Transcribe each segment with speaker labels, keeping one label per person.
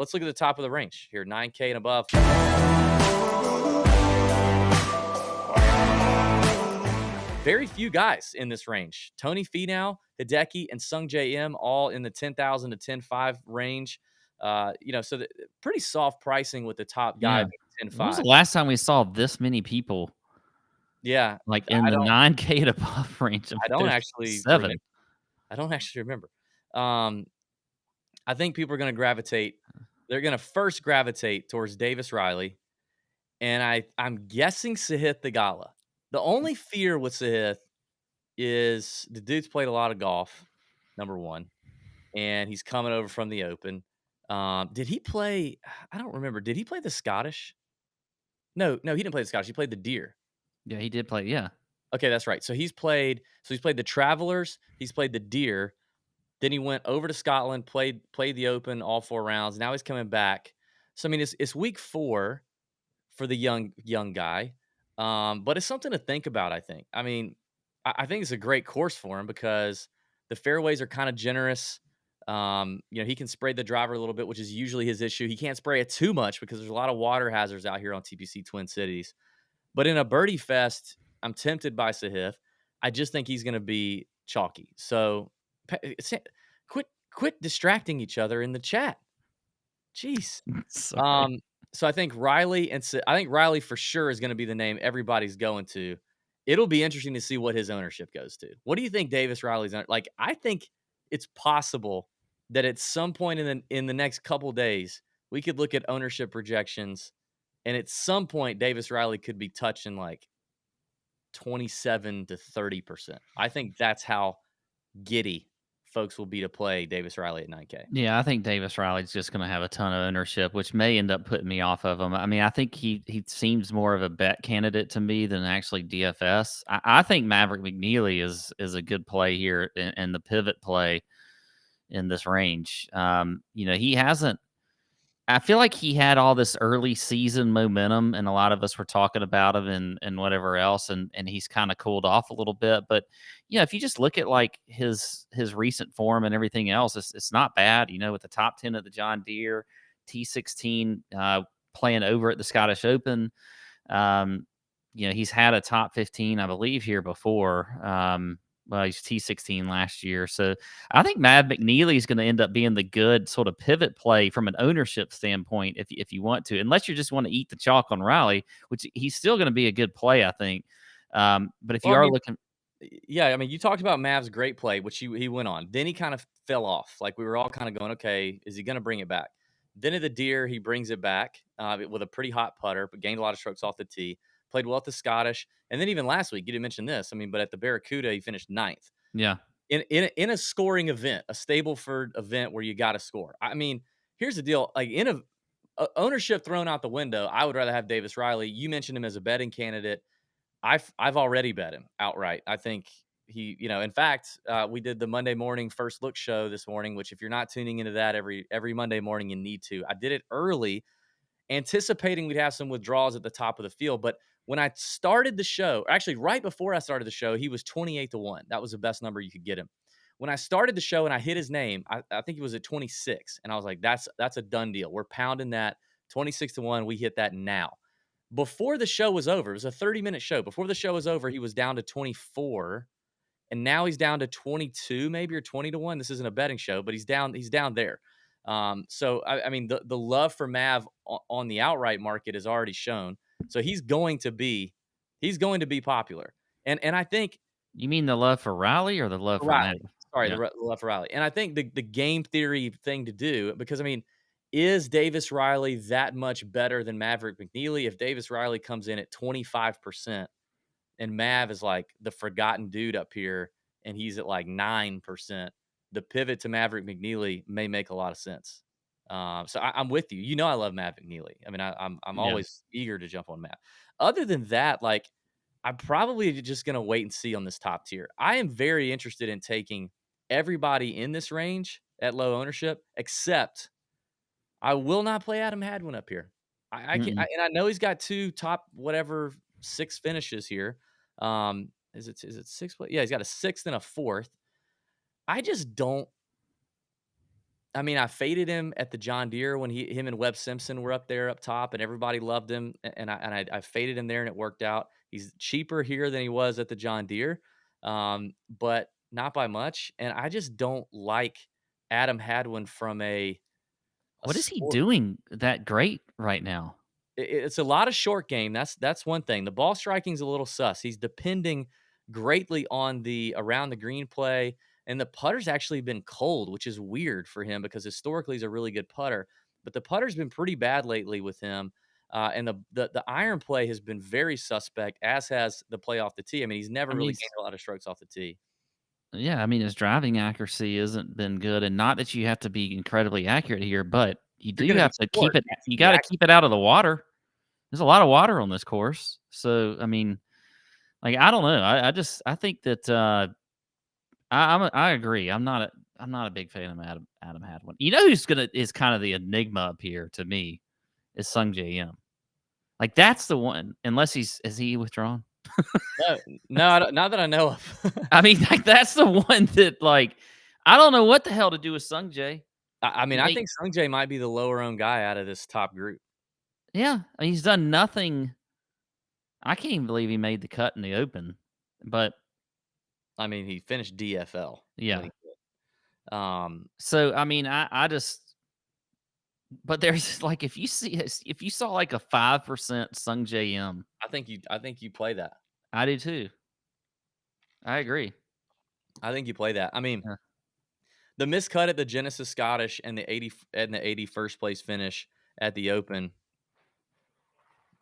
Speaker 1: let's look at the top of the range here, 9K and above. Very few guys in this range. Tony Finau, Hideki, and Sung J M all in the 10,000 to 10.5 range. So pretty soft pricing with the top guy
Speaker 2: Yeah.
Speaker 1: being
Speaker 2: When was
Speaker 1: 10.5.
Speaker 2: the last time we saw this many people
Speaker 1: Yeah,
Speaker 2: like in the 9K and above range?
Speaker 1: I don't
Speaker 2: There's
Speaker 1: actually
Speaker 2: 7.
Speaker 1: remember. I think people are going to gravitate. They're going to first gravitate towards Davis Riley, and I'm guessing Sahith Theegala. The only fear with Sahith is the dude's played a lot of golf, number one, and he's coming over from the Open. Did he play? I don't remember. Did he play the Scottish? No, he didn't play the Scottish. He played the Deer.
Speaker 2: Yeah, he did play. Yeah.
Speaker 1: Okay, that's right. So he's played. So he's played the Travelers. He's played the Deer. Then he went over to Scotland, played the Open all 4 rounds. Now he's coming back. So I mean, it's week 4 for the young guy, but it's something to think about. I think. I mean, I think it's a great course for him because the fairways are kind of generous. He can spray the driver a little bit, which is usually his issue. He can't spray it too much because there's a lot of water hazards out here on TPC Twin Cities. But in a birdie fest, I'm tempted by Sahith. I just think he's going to be chalky. So quit distracting each other in the chat. Jeez.
Speaker 2: Sorry.
Speaker 1: So I think Riley I think Riley for sure is going to be the name everybody's going to. It'll be interesting to see what his ownership goes to. What do you think Davis Riley's like? I think it's possible that at some point in the next couple days we could look at ownership projections, and at some point Davis Riley could be touching like 27 to 30%. I think that's how giddy folks will be to play Davis Riley at 9K.
Speaker 2: Yeah, I think Davis Riley's just going to have a ton of ownership, which may end up putting me off of him. I mean, I think he seems more of a bet candidate to me than actually DFS. I think Maverick McNeely is a good play here in the pivot play in this range. He hasn't. I feel like he had all this early season momentum, and a lot of us were talking about him and whatever else, and he's kind of cooled off a little bit. But if you just look at like his recent form and everything else, it's not bad. With the top 10 of the John Deere, T16 playing over at the Scottish Open. He's had a top 15, I believe, here before. Well, he's T16 last year. So I think Mav McNeely is going to end up being the good sort of pivot play from an ownership standpoint if you want to, unless you just want to eat the chalk on Riley, which he's still going to be a good play, I think. But if you are looking.
Speaker 1: Yeah, I mean, you talked about Mav's great play, which he went on. Then he kind of fell off. Like we were all kind of going, okay, is he going to bring it back? Then at the Deer, he brings it back with a pretty hot putter, but gained a lot of strokes off the tee. Played well at the Scottish, and then even last week, you didn't mention this. I mean, but at the Barracuda, he finished 9th.
Speaker 2: Yeah.
Speaker 1: In a scoring event, a Stableford event where you got to score. I mean, here's the deal: like in a ownership thrown out the window, I would rather have Davis Riley. You mentioned him as a betting candidate. I've already bet him outright. I think he, in fact, we did the Monday morning first look show this morning, which if you're not tuning into that every Monday morning, you need to. I did it early, anticipating we'd have some withdrawals at the top of the field. But when I started the show, actually right before I started the show, he was 28-1. That was the best number you could get him. When I started the show and I hit his name, I think he was at 26. And I was like, that's a done deal. We're pounding that 26-1. We hit that now. Before the show was over, it was a 30-minute show. Before the show was over, he was down to 24. And now he's down to 22, maybe, or 20-1. This isn't a betting show, but he's down there. So I mean, the love for Mav on the outright market is already shown. So he's going to be popular. And I think
Speaker 2: You mean the love for Riley or the love for Mav?
Speaker 1: Riley. Sorry,
Speaker 2: Yeah.
Speaker 1: the love for Riley. And I think the game theory thing to do, because I mean, is Davis Riley that much better than Maverick McNeely? If Davis Riley comes in at 25% and Mav is like the forgotten dude up here and he's at like 9%, the pivot to Maverick McNeely may make a lot of sense. So I'm with you. I love Mav McNeely. I mean, I'm
Speaker 2: Yeah.
Speaker 1: always eager to jump on Mav. Other than that, like I'm probably just going to wait and see on this top tier. I am very interested in taking everybody in this range at low ownership, except I will not play Adam Hadwin up here. I can,
Speaker 2: Mm-mm.
Speaker 1: and I know he's got 2 top 6 finishes here. Is it 6? Yeah, he's got a 6th and a 4th. I just don't. I mean, I faded him at the John Deere when him and Webb Simpson were up there up top, and everybody loved him, and I faded him there, and it worked out. He's cheaper here than he was at the John Deere, but not by much, and I just don't like Adam Hadwin from a
Speaker 2: What is he
Speaker 1: sport.
Speaker 2: doing that great right now?
Speaker 1: It's a lot of short game. That's one thing. The ball striking's a little sus. He's depending greatly on the around the green play, and the putter's actually been cold, which is weird for him because historically he's a really good putter. But the putter's been pretty bad lately with him, and the iron play has been very suspect, as has the play off the tee. I mean, he's never
Speaker 2: I mean,
Speaker 1: really gained a lot of strokes off the tee.
Speaker 2: yeah, I mean, his driving accuracy hasn't been good, and not that you have to be incredibly accurate here, but you
Speaker 1: You're
Speaker 2: do
Speaker 1: going to be
Speaker 2: have to keep
Speaker 1: short.
Speaker 2: it.
Speaker 1: You have to
Speaker 2: You
Speaker 1: be
Speaker 2: got to
Speaker 1: accurate.
Speaker 2: keep it out of the water. There's a lot of water on this course, so I mean, like I don't know. I think that I agree. I'm not a big fan of Adam Hadwin. You know who's gonna is kind of the enigma up here to me is Sung J M. Like that's the one. Unless is he withdrawn?
Speaker 1: No, no, not that I know of.
Speaker 2: I mean, like that's the one that like I don't know what the hell to do with Sung J.
Speaker 1: I mean,
Speaker 2: He
Speaker 1: I
Speaker 2: made
Speaker 1: think Sung Jae might be the lower owned guy out of this top group.
Speaker 2: yeah, I mean, he's done nothing. I can't even believe he made the cut in the Open, but
Speaker 1: I mean, he finished DFL when
Speaker 2: yeah.
Speaker 1: he did.
Speaker 2: So I mean, I just but there's like if you saw like a 5% Sung J M,
Speaker 1: I think you play that.
Speaker 2: I do too. I agree.
Speaker 1: I think you play that. I mean,
Speaker 2: Yeah.
Speaker 1: the miscut at the Genesis Scottish and the 81st place finish at the Open,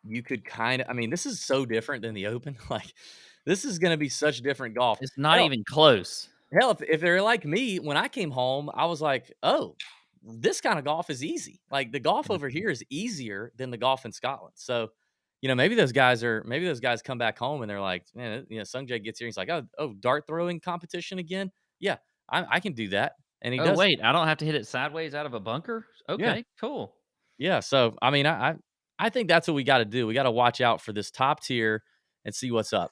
Speaker 1: you could kind of. I mean, this is so different than the Open. Like, this is going to be such different golf.
Speaker 2: It's not
Speaker 1: Hell,
Speaker 2: even close.
Speaker 1: hell, if they're like me, when I came home, I was like, oh, this kind of golf is easy. Like the golf
Speaker 2: Yeah.
Speaker 1: over here is easier than the golf in Scotland. So, maybe those guys come back home and they're like, man, Sung Jae gets here. And he's like, oh, dart throwing competition again. Yeah, I can do that, and he
Speaker 2: Oh,
Speaker 1: does.
Speaker 2: wait, I don't have to hit it sideways out of a bunker?
Speaker 1: Yeah,
Speaker 2: Okay, cool.
Speaker 1: yeah. So, I mean, I think that's what we got to do. We got to watch out for this top tier and see what's up.